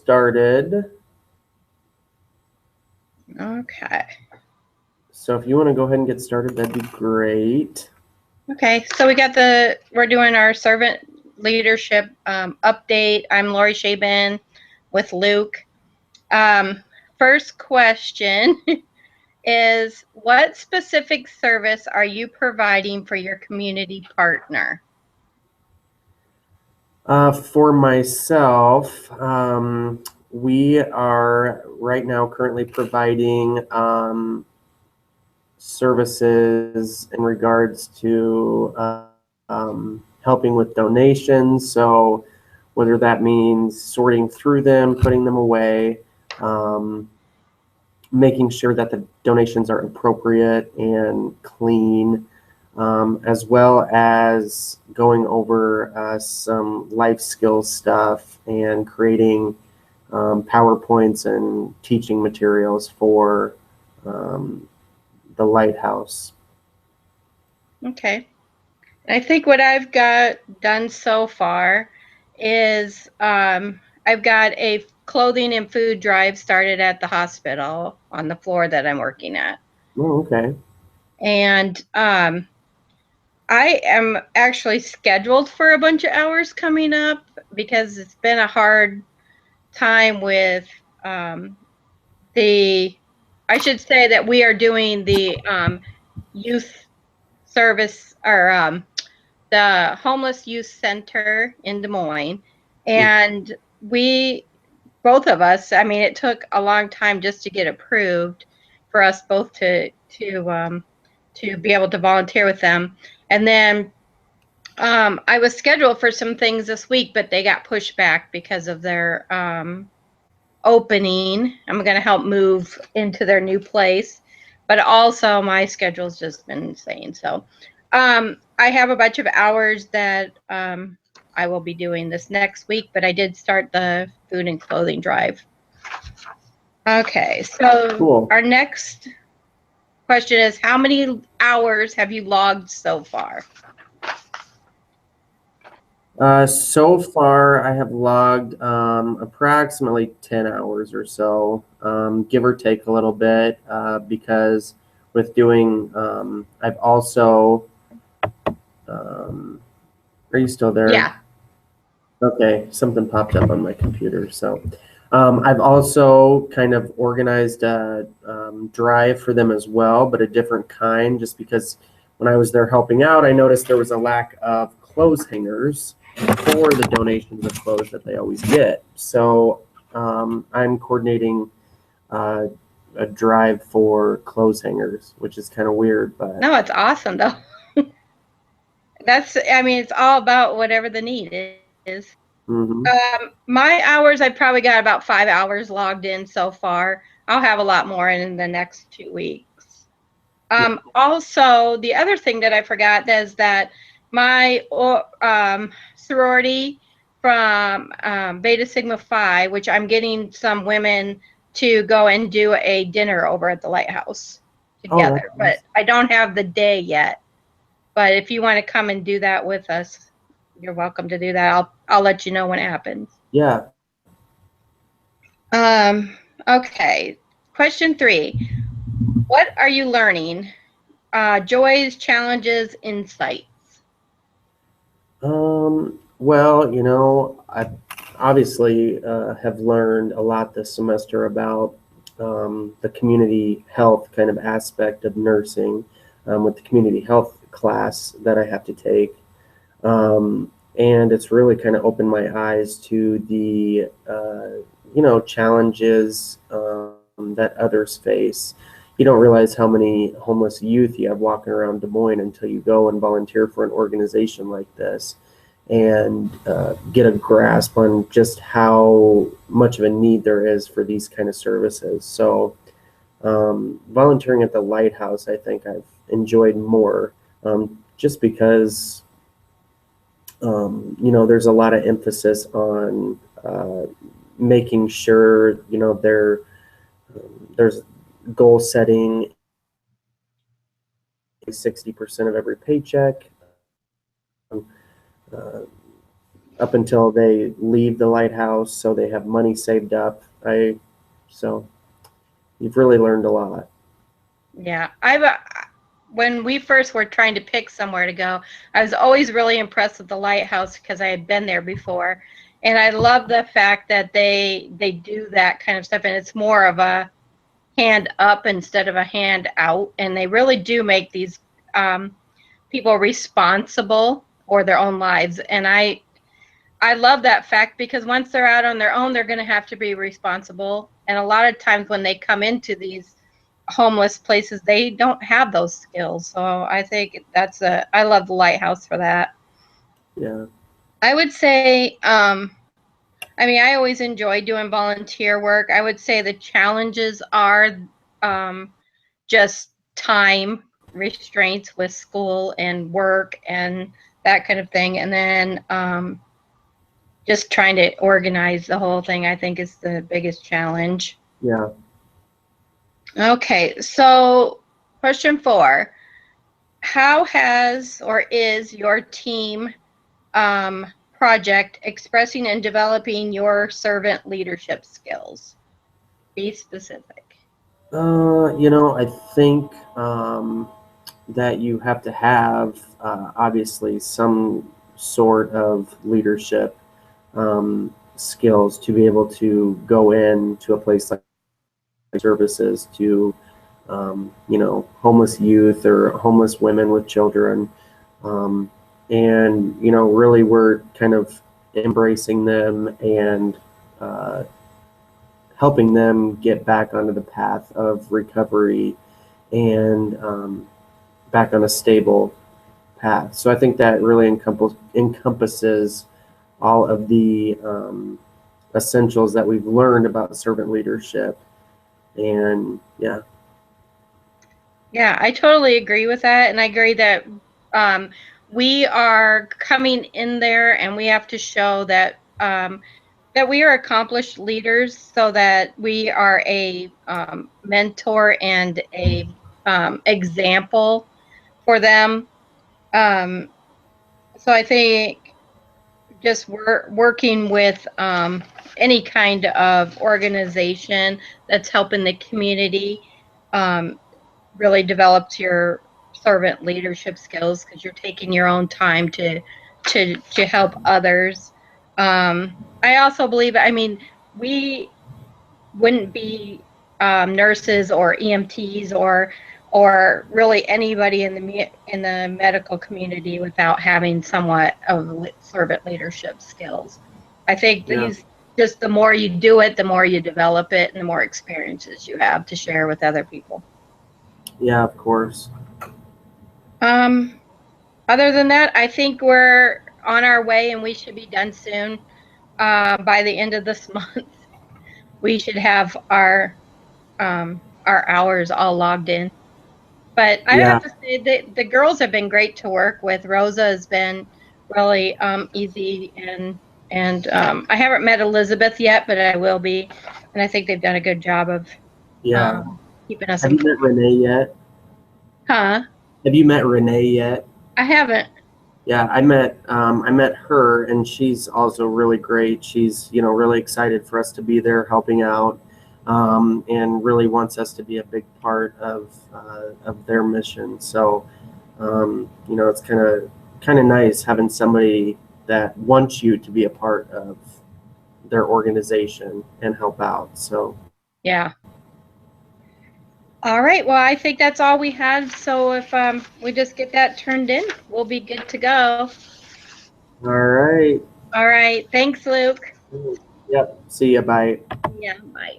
started. Okay. So if you want to go ahead and get started, that'd be great. Okay, so we're doing our servant leadership update. I'm Lori Shaban with Luke. First question is, what specific service are you providing for your community partner? For myself, we are right now currently providing services in regards to helping with donations. So whether that means sorting through them, putting them away, making sure that the donations are appropriate and clean, as well as going over some life skills stuff and creating PowerPoints and teaching materials for the lighthouse. Okay. I think what I've got done so far is I've got a clothing and food drive started at the hospital on the floor that I'm working at. Oh, okay. And I am actually scheduled for a bunch of hours coming up because it's been a hard time with I should say that we are doing the youth service or the homeless youth center in Des Moines. And both of us, I mean, it took a long time just to get approved for us both to be able to volunteer with them. And then I was scheduled for some things this week, but they got pushed back because of their opening. I'm going to help move into their new place, but also my schedule's just been insane. So I have a bunch of hours that I will be doing this next week, but I did start the food and clothing drive. Okay, so Cool. Our next question is, how many hours have you logged so far? So far, I have logged approximately 10 hours or so, give or take a little bit, because with doing, I've also, are you still there? Yeah. Okay, something popped up on my computer. So I've also kind of organized a drive for them as well, but a different kind, just because when I was there helping out, I noticed there was a lack of clothes hangers for the donations of clothes that they always get. So I'm coordinating a drive for clothes hangers, which is kind of weird, but no, it's awesome though. I mean, it's all about whatever the need is. Mm-hmm. My hours, I've probably got about 5 hours logged in so far. I'll have a lot more in the next 2 weeks. Also, the other thing that I forgot is that my sorority from Beta Sigma Phi, which I'm getting some women to go and do a dinner over at the lighthouse together, but I don't have the day yet. But if you want to come and do that with us, you're welcome to do that. I'll let you know when it happens. Yeah. Okay. Question 3. What are you learning? Joys, challenges, insights. Well, I obviously have learned a lot this semester about the community health kind of aspect of nursing with the community health class that I have to take. And it's really kind of opened my eyes to the, challenges that others face. You don't realize how many homeless youth you have walking around Des Moines until you go and volunteer for an organization like this and get a grasp on just how much of a need there is for these kind of services. So volunteering at the lighthouse, I think I've enjoyed more, just because there's a lot of emphasis on making sure there's goal setting 60% of every paycheck. up until they leave the lighthouse, so they have money saved up. So you've really learned a lot. Yeah, when we first were trying to pick somewhere to go, I was always really impressed with the lighthouse because I had been there before, and I love the fact that they do that kind of stuff, and it's more of a hand up instead of a hand out, and they really do make these people responsible for their own lives, and I love that fact because once they're out on their own, they're going to have to be responsible, and a lot of times when they come into these homeless places, they don't have those skills. So I think I love the lighthouse for that. Yeah. I would say, I mean, I always enjoy doing volunteer work. I would say the challenges are um, just time restraints with school and work and that kind of thing. And then just trying to organize the whole thing, I think, is the biggest challenge. Yeah. Okay, so question 4. How has or is your team project expressing and developing your servant leadership skills? Be specific. I think that you have to have obviously some sort of leadership skills to be able to go in to a place like services to homeless youth or homeless women with children, and really we're kind of embracing them and helping them get back onto the path of recovery and back on a stable path. So I think that really encompasses all of the essentials that we've learned about servant leadership. And yeah. Yeah, I totally agree with that. And I agree that we are coming in there and we have to show that that we are accomplished leaders so that we are a mentor and a example for them. Um, so I think just working with any kind of organization that's helping the community um, really develops your servant leadership skills because you're taking your own time to help others. I also believe, I mean, we wouldn't be nurses or EMTs or really anybody in the medical community without having somewhat of servant leadership skills. I think Yeah. these just the more you do it, the more you develop it, and the more experiences you have to share with other people. Yeah, of course. Um, Other than that, I think we're on our way, and we should be done soon. By the end of this month, we should have our hours all logged in. But I Yeah. have to say that the girls have been great to work with. Rosa has been really easy, and I haven't met Elizabeth yet, but I will be, and I think they've done a good job of Yeah. keeping us Have you met informed. Renee yet? Huh? Have you met Renee yet? I haven't. Yeah, I met her, and she's also really great. She's really excited for us to be there helping out, and really wants us to be a big part of their mission. So it's kind of nice having somebody that wants you to be a part of their organization and help out. So Yeah. All right. Well, I think that's all we had. So if we just get that turned in, we'll be good to go. all right. All right. Thanks, Luke. Yep. See ya. Bye. Yeah. Bye.